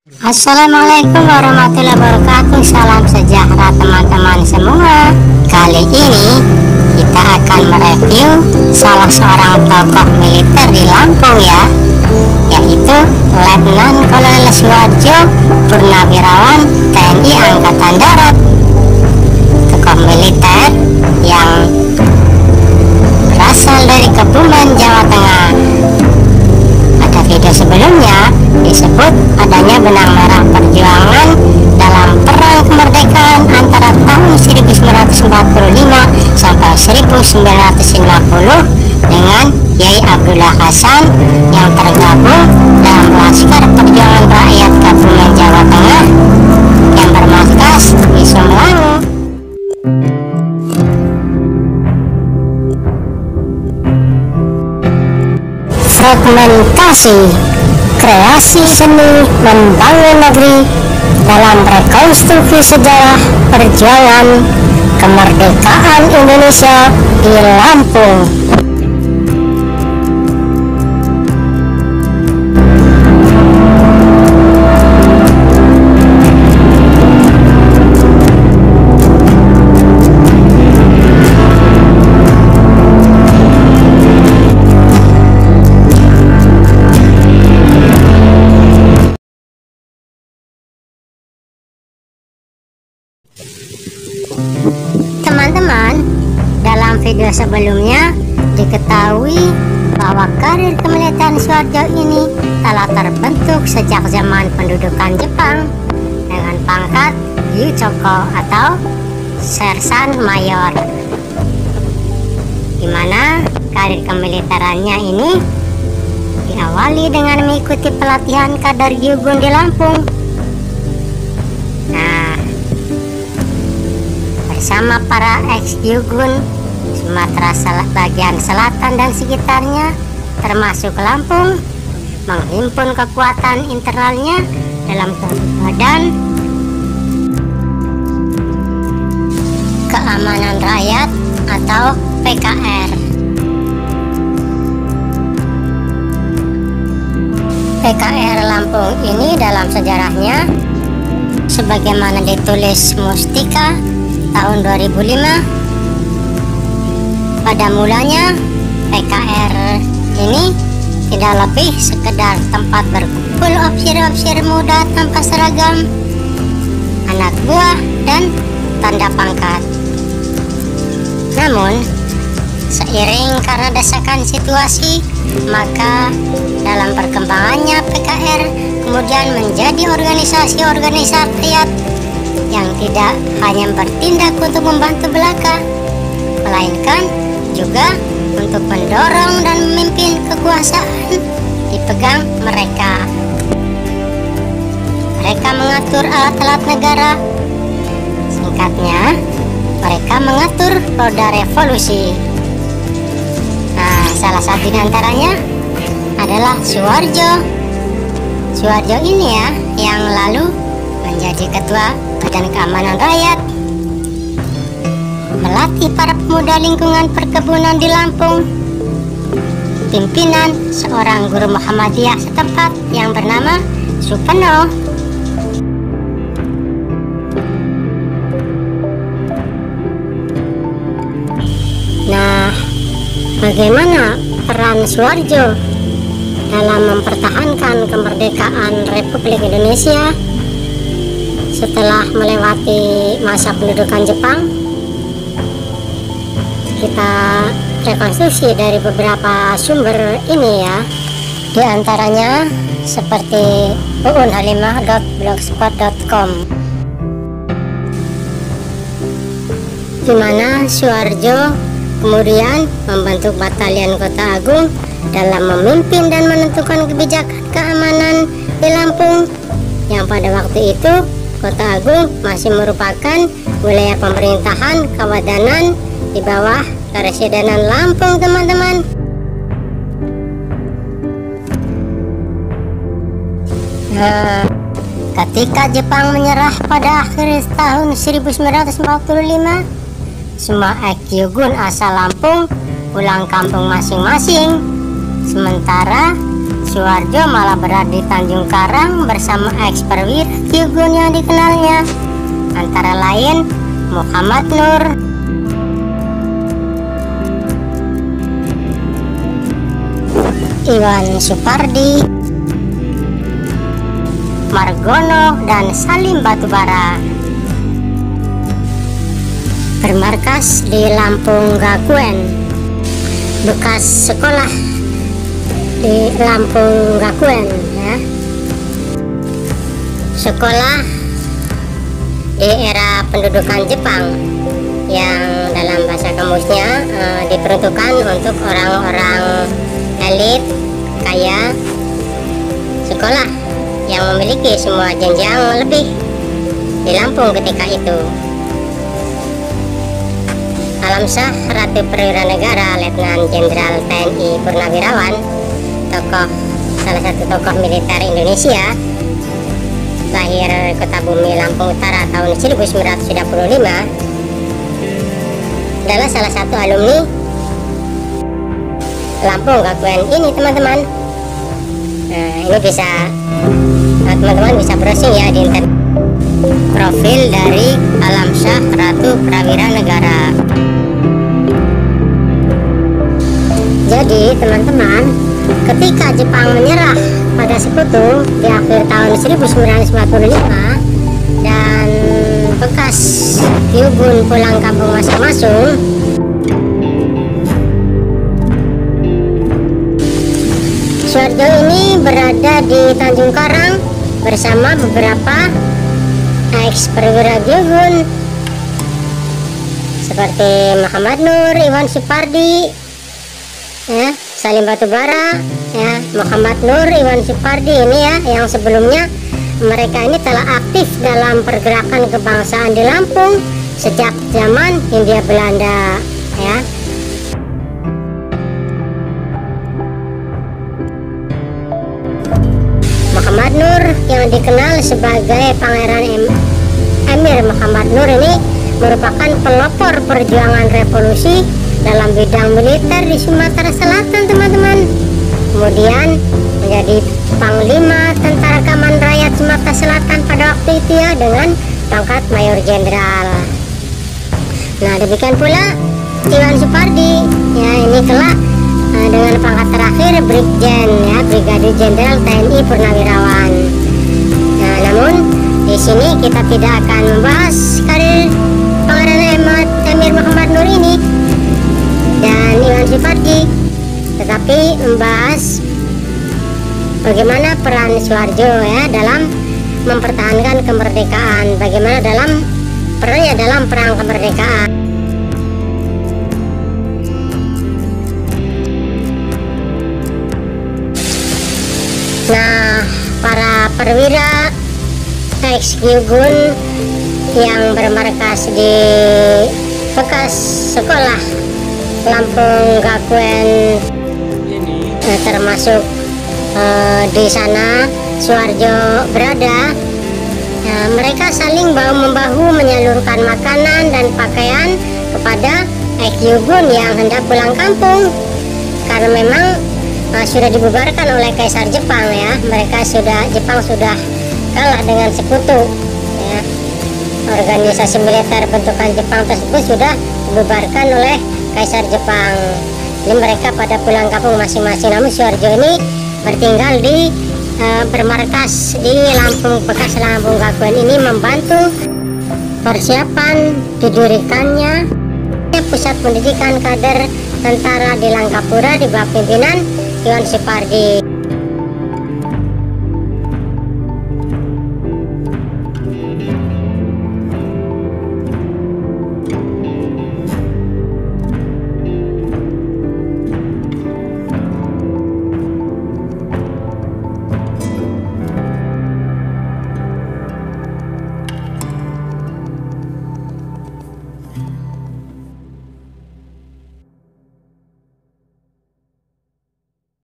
Assalamualaikum warahmatullahi wabarakatuh. Salam sejahtera teman-teman semua. Kali ini kita akan mereview salah seorang tokoh militer di Lampung ya, yaitu Letnan Kolonel Suharjo, Purnawirawan TNI Angkatan Darat. Tokoh militer yang berasal dari Kebumen, Jawa Tengah. Pada video sebelumnya disebut adanya benang merah perjuangan dalam perang kemerdekaan antara tahun 1945 sampai 1950 dengan Yai Abdullah Hasan yang tergabung dalam Laskar Perjuangan Rakyat Kebumen, Jawa Tengah yang bermarkas di Sumlangu. Fragmentasi kreasi seni membangun negeri dalam rekonstruksi sejarah perjuangan kemerdekaan Indonesia di Lampung. Teman-teman, dalam video sebelumnya diketahui bahwa karir kemiliteran Suharjo ini telah terbentuk sejak zaman pendudukan Jepang dengan pangkat Gyuchoko atau Sersan Mayor, di mana karir kemiliterannya ini diawali dengan mengikuti pelatihan Kadar Gyugun di Lampung. Bersama para ex-Gyugun Sumatera bagian selatan dan sekitarnya termasuk Lampung, menghimpun kekuatan internalnya dalam Badan Keamanan Rakyat atau PKR. PKR Lampung ini dalam sejarahnya sebagaimana ditulis Mustika tahun 2005, pada mulanya PKR ini tidak lebih sekedar tempat berkumpul ofisir-ofisir muda tanpa seragam, anak buah dan tanda pangkat. Namun seiring karena desakan situasi, maka dalam perkembangannya PKR kemudian menjadi organisasi-organisasi rakyat yang tidak hanya bertindak untuk membantu belaka, melainkan juga untuk mendorong dan memimpin kekuasaan dipegang mereka. Mereka mengatur alat-alat negara, singkatnya mereka mengatur roda revolusi. Nah, salah satu di antaranya adalah Suharjo. Suharjo ini ya yang lalu menjadi ketua Badan Keamanan Rakyat, melatih para pemuda lingkungan perkebunan di Lampung, pimpinan seorang guru Muhammadiyah setempat yang bernama Supeno. Nah, bagaimana peran Suharjo dalam mempertahankan kemerdekaan Republik Indonesia setelah melewati masa pendudukan Jepang? Kita rekonstruksi dari beberapa sumber ini ya, di antaranya seperti uunhalimah.blogspot.com, di mana Suharjo kemudian membentuk Batalion Kota Agung dalam memimpin dan menentukan kebijakan keamanan di Lampung, yang pada waktu itu Kota Agung masih merupakan wilayah pemerintahan Kawadanan di bawah Karesidenan Lampung, teman-teman. Nah, ketika Jepang menyerah pada akhir tahun 1945, semua ex-Gyugun asal Lampung pulang kampung masing-masing, sementara Suharjo malah berada di Tanjung Karang bersama ex-perwira Kyugun yang dikenalnya, antara lain Muhammad Nur, Iwan Supardi, Margono, dan Salim Batubara. Bermarkas di Lampung Gakuen, bekas sekolah di Lampung Gakuen ya. Sekolah di era pendudukan Jepang yang dalam bahasa kamusnya diperuntukkan untuk orang-orang elit kaya, sekolah yang memiliki semua jenjang lebih di Lampung ketika itu. Alamsyah Ratu Perwira Negara Letnan Jenderal TNI Purnawirawan, salah satu tokoh militer Indonesia, lahir Kota Bumi, Lampung Utara tahun 1935, adalah salah satu alumni Lampung Gakuen ini, teman-teman. Nah, ini bisa teman-teman bisa browsing ya di internet, profil dari Alamsyah Ratu Prawira Negara. Jadi teman-teman, ketika Jepang menyerah pada Sekutu di akhir tahun 1945 dan bekas Kyugun pulang kampung masing-masing, Suharjo ini berada di Tanjung Karang bersama beberapa ex-perwira Kyugun seperti Muhammad Nur, Iwan Supardi, ya, Salim Batubara, ya, Muhammad Nur, Iwan Supardi ini ya, yang sebelumnya mereka ini telah aktif dalam pergerakan kebangsaan di Lampung sejak zaman Hindia Belanda, ya. Muhammad Nur yang dikenal sebagai Pangeran Emir Muhammad Nur ini merupakan pelopor perjuangan revolusi dalam bidang militer di Sumatera Selatan, teman-teman. Kemudian menjadi Panglima Tentara Kaman Rakyat Sumatera Selatan pada waktu itu ya, dengan pangkat Mayor Jenderal. Nah, demikian pula Iwan Supardi, ya, ini kelak dengan pangkat terakhir Brigjen, ya, Brigadir Jenderal TNI Purnawirawan. Nah, namun di sini kita tidak akan membahas karir Pangeran Emir Muhammad Nur ini dan Iwan Supardi, tetapi membahas bagaimana peran Suharjo ya dalam mempertahankan kemerdekaan, bagaimana dalam perannya dalam perang kemerdekaan. Nah, para perwira ex-Kyugun yang bermarkas di bekas sekolah Lampung Gakuen, termasuk di sana Suharjo berada. Nah, mereka saling bahu-membahu menyalurkan makanan dan pakaian kepada ex-Kyugun yang hendak pulang kampung, karena memang sudah dibubarkan oleh Kaisar Jepang ya. Jepang sudah kalah dengan Sekutu ya. Organisasi militer bentukan Jepang tersebut sudah dibubarkan oleh Kaisar Jepang. Jadi mereka pada pulang kampung masing-masing. Namun Suharjo ini bertinggal di bermarkas di bekas Lampung Gakuen ini, membantu persiapan didirikannya pusat pendidikan kader tentara di Langkapura di bawah pimpinan Iwan Supardi.